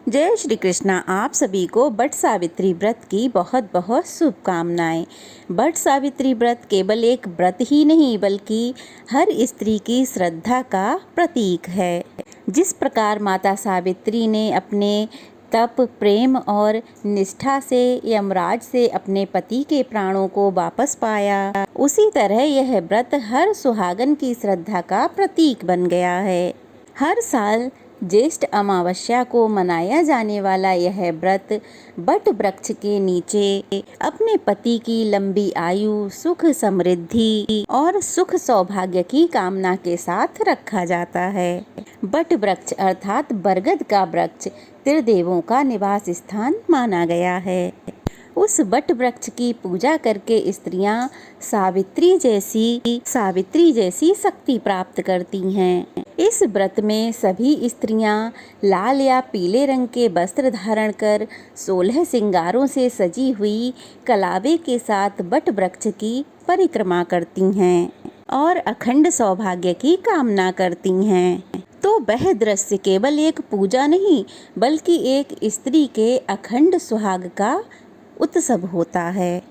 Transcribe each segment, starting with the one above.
जय श्री कृष्णा। आप सभी को बट सावित्री व्रत की बहुत बहुत शुभकामनाएं। बट सावित्री व्रत केवल एक व्रत ही नहीं बल्कि हर स्त्री की श्रद्धा का प्रतीक है। जिस प्रकार माता सावित्री ने अपने तप, प्रेम और निष्ठा से यमराज से अपने पति के प्राणों को वापस पाया, उसी तरह यह व्रत हर सुहागन की श्रद्धा का प्रतीक बन गया है। हर साल ज्येष्ठ अमावस्या को मनाया जाने वाला यह व्रत बट वृक्ष के नीचे अपने पति की लंबी आयु, सुख, समृद्धि और सुख सौभाग्य की कामना के साथ रखा जाता है। बट वृक्ष अर्थात बरगद का वृक्ष त्रिदेवों का निवास स्थान माना गया है। उस बट वृक्ष की पूजा करके स्त्रियां सावित्री जैसी शक्ति प्राप्त करती हैं। इस व्रत में सभी स्त्रियां लाल या पीले रंग के वस्त्र धारण कर 16 श्रृंगारों से सजी हुई कलावे के साथ बट वृक्ष की परिक्रमा करती हैं और अखंड सौभाग्य की कामना करती हैं। तो वह दृश्य केवल एक पूजा नहीं बल्कि एक स्त्री के अखंड सुहाग का उत्सव होता है।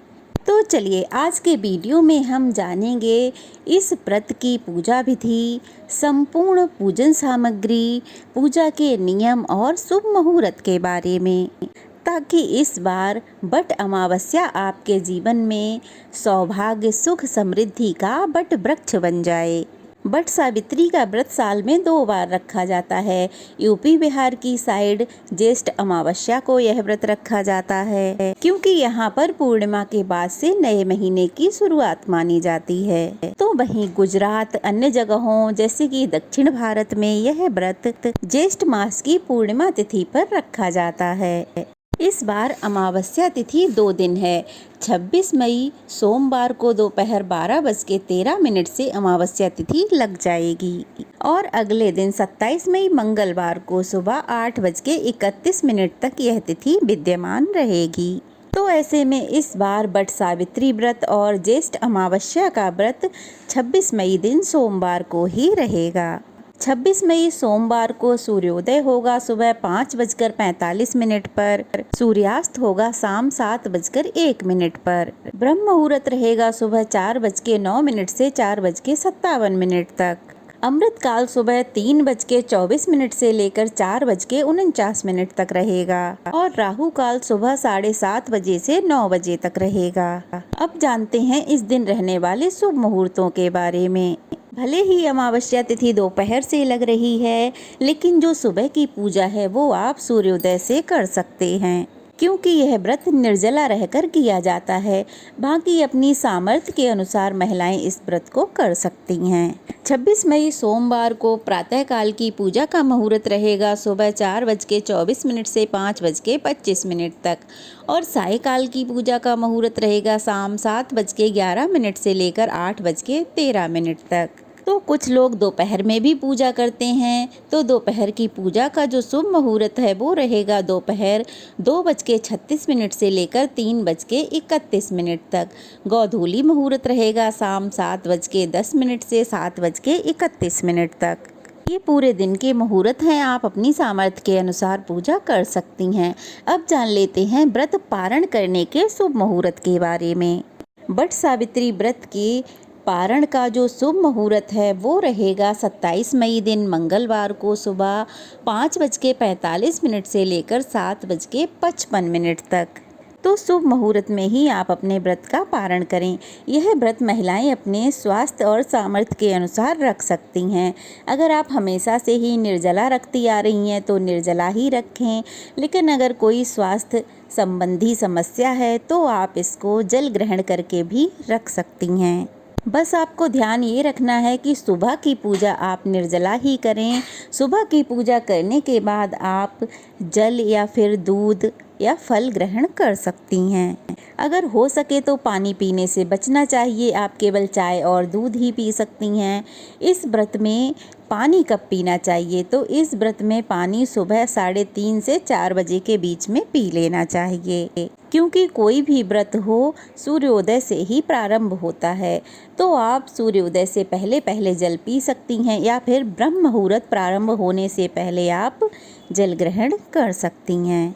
तो चलिए आज के वीडियो में हम जानेंगे इस व्रत की पूजा विधि, संपूर्ण पूजन सामग्री, पूजा के नियम और शुभ मुहूर्त के बारे में, ताकि इस बार बट अमावस्या आपके जीवन में सौभाग्य, सुख, समृद्धि का बट वृक्ष बन जाए। बट सावित्री का व्रत साल में 2 बार रखा जाता है। यूपी बिहार की साइड ज्येष्ठ अमावस्या को यह व्रत रखा जाता है क्योंकि यहाँ पर पूर्णिमा के बाद से नए महीने की शुरुआत मानी जाती है। तो वहीं गुजरात, अन्य जगहों जैसे कि दक्षिण भारत में यह व्रत ज्येष्ठ मास की पूर्णिमा तिथि पर रखा जाता है। इस बार अमावस्या तिथि 2 दिन है। 26 मई सोमवार को दोपहर 12:13 से अमावस्या तिथि लग जाएगी और अगले दिन 27 मई मंगलवार को सुबह 8:31 तक यह तिथि विद्यमान रहेगी। तो ऐसे में इस बार बट सावित्री व्रत और ज्येष्ठ अमावस्या का व्रत 26 मई दिन सोमवार को ही रहेगा। 26 मई सोमवार को सूर्योदय होगा सुबह 5:45 पर, सूर्यास्त होगा शाम 7:01 पर। ब्रह्म मुहूर्त रहेगा सुबह 4:09 से 4:57 तक। अमृत काल सुबह 3:24 से लेकर 4:49 तक रहेगा और राहु काल सुबह 7:30 बजे से 9 बजे तक रहेगा। अब जानते हैं इस दिन रहने वाले शुभ मुहूर्तों के बारे में। भले ही अमावस्या तिथि दोपहर से लग रही है, लेकिन जो सुबह की पूजा है वो आप सूर्योदय से कर सकते हैं क्योंकि यह व्रत निर्जला रहकर किया जाता है। बाकी अपनी सामर्थ्य के अनुसार महिलाएं इस व्रत को कर सकती हैं। 26 मई सोमवार को प्रातःकाल की पूजा का मुहूर्त रहेगा सुबह 4:24 से 5:25 तक और सायकाल की पूजा का मुहूर्त रहेगा शाम 7:11 से लेकर 8:13 तक। तो कुछ लोग दोपहर में भी पूजा करते हैं। तो दोपहर की पूजा का जो शुभ मुहूर्त है वो रहेगा दोपहर 2:36 से लेकर 3:31 तक। गोधूली मुहूर्त रहेगा शाम 7:10 से 7:31 तक। ये पूरे दिन के मुहूर्त हैं, आप अपनी सामर्थ्य के अनुसार पूजा कर सकती हैं। अब जान लेते हैं व्रत पारण करने के शुभ मुहूर्त के बारे में। बट सावित्री व्रत की पारण का जो शुभ मुहूर्त है वो रहेगा 27 मई दिन मंगलवार को सुबह 5:45 से लेकर 7:55 तक। तो शुभ मुहूर्त में ही आप अपने व्रत का पारण करें। यह व्रत महिलाएं अपने स्वास्थ्य और सामर्थ्य के अनुसार रख सकती हैं। अगर आप हमेशा से ही निर्जला रखती आ रही हैं तो निर्जला ही रखें, लेकिन अगर कोई स्वास्थ्य संबंधी समस्या है तो आप इसको जल ग्रहण करके भी रख सकती हैं। बस आपको ध्यान ये रखना है कि सुबह की पूजा आप निर्जला ही करें। सुबह की पूजा करने के बाद आप जल या फिर दूध या फल ग्रहण कर सकती हैं। अगर हो सके तो पानी पीने से बचना चाहिए, आप केवल चाय और दूध ही पी सकती हैं। इस व्रत में पानी कब पीना चाहिए? तो इस व्रत में पानी सुबह 3:30 से 4 बजे के बीच में पी लेना चाहिए। क्योंकि कोई भी व्रत हो सूर्योदय से ही प्रारंभ होता है, तो आप सूर्योदय से पहले पहले जल पी सकती हैं या फिर ब्रह्म मुहूर्त प्रारंभ होने से पहले आप जल ग्रहण कर सकती हैं,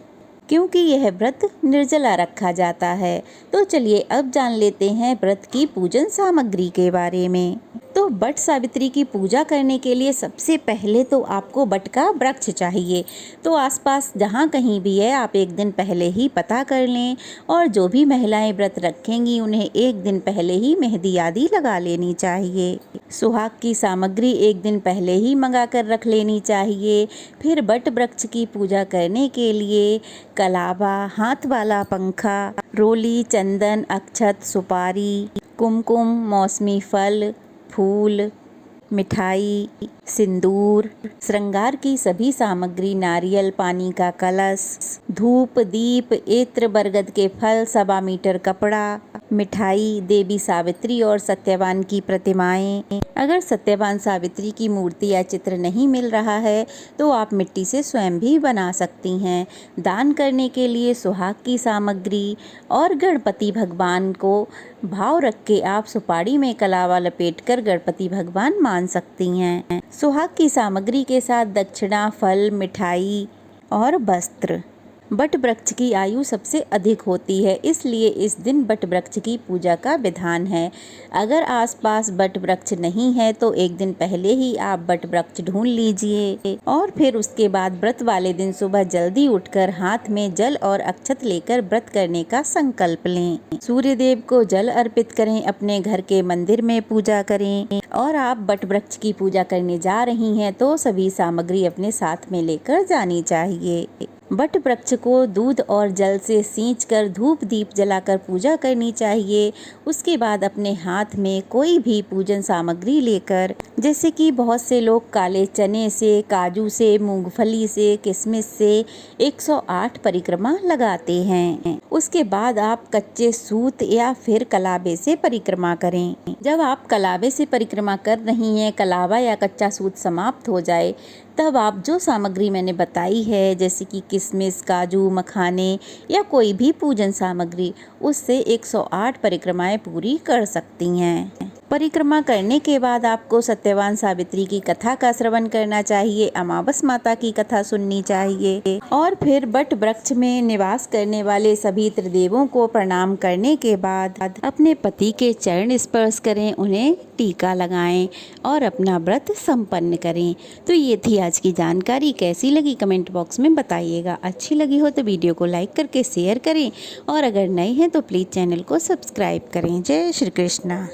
क्योंकि यह व्रत निर्जला रखा जाता है। तो चलिए अब जान लेते हैं व्रत की पूजन सामग्री के बारे में। तो बट सावित्री की पूजा करने के लिए सबसे पहले तो आपको बट का वृक्ष चाहिए। तो आसपास जहाँ कहीं भी है आप एक दिन पहले ही पता कर लें, और जो भी महिलाएं व्रत रखेंगी उन्हें एक दिन पहले ही मेहंदी आदि लगा लेनी चाहिए। सुहाग की सामग्री एक दिन पहले ही मंगा कर रख लेनी चाहिए। फिर बट वृक्ष की पूजा करने के लिए कलावा, हाथ वाला पंखा, रोली, चंदन, अक्षत, सुपारी, कुमकुम, मौसमी फल, फूल, मिठाई, सिंदूर, श्रृंगार की सभी सामग्री, नारियल, पानी का कलश, धूप, दीप, इत्र, बरगद के फल, 1.25 मीटर कपड़ा, मिठाई, देवी सावित्री और सत्यवान की प्रतिमाएं। अगर सत्यवान सावित्री की मूर्ति या चित्र नहीं मिल रहा है तो आप मिट्टी से स्वयं भी बना सकती हैं। दान करने के लिए सुहाग की सामग्री और गणपति भगवान को भाव रख के आप सुपारी में कलावा लपेटकर गणपति भगवान मान सकती हैं। सुहाग की सामग्री के साथ दक्षिणा, फल, मिठाई और वस्त्र। बट वृक्ष की आयु सबसे अधिक होती है, इसलिए इस दिन बट वृक्ष की पूजा का विधान है। अगर आसपास बट वृक्ष नहीं है तो एक दिन पहले ही आप बट वृक्ष ढूंढ लीजिए और फिर उसके बाद व्रत वाले दिन सुबह जल्दी उठकर हाथ में जल और अक्षत लेकर व्रत करने का संकल्प लें। सूर्य देव को जल अर्पित करें, अपने घर के मंदिर में पूजा करें, और आप बट वृक्ष की पूजा करने जा रही हैं तो सभी सामग्री अपने साथ में लेकर जानी चाहिए। बट वृक्ष को दूध और जल से सींचकर धूप दीप जलाकर पूजा करनी चाहिए। उसके बाद अपने हाथ में कोई भी पूजन सामग्री लेकर, जैसे कि बहुत से लोग काले चने से, काजू से, मूंगफली से, किशमिश से 108 परिक्रमा लगाते हैं। उसके बाद आप कच्चे सूत या फिर कलावे से परिक्रमा करें। जब आप कलावे से परिक्रमा कर रही हैं, कलावा या कच्चा सूत समाप्त हो जाए, तब आप जो सामग्री मैंने बताई है, जैसे कि किशमिश, काजू, मखाने या कोई भी पूजन सामग्री, उससे 108 परिक्रमाएं पूरी कर सकती हैं। परिक्रमा करने के बाद आपको सत्यवान सावित्री की कथा का श्रवण करना चाहिए, अमावस माता की कथा सुननी चाहिए, और फिर बट वृक्ष में निवास करने वाले सभी त्रिदेवों को प्रणाम करने के बाद अपने पति के चरण स्पर्श करें, उन्हें टीका लगाएं और अपना व्रत संपन्न करें। तो ये थी आज की जानकारी। कैसी लगी कमेंट बॉक्स में बताइएगा। अच्छी लगी हो तो वीडियो को लाइक करके शेयर करें, और अगर नए हैं तो प्लीज़ चैनल को सब्सक्राइब करें। जय श्री कृष्णा।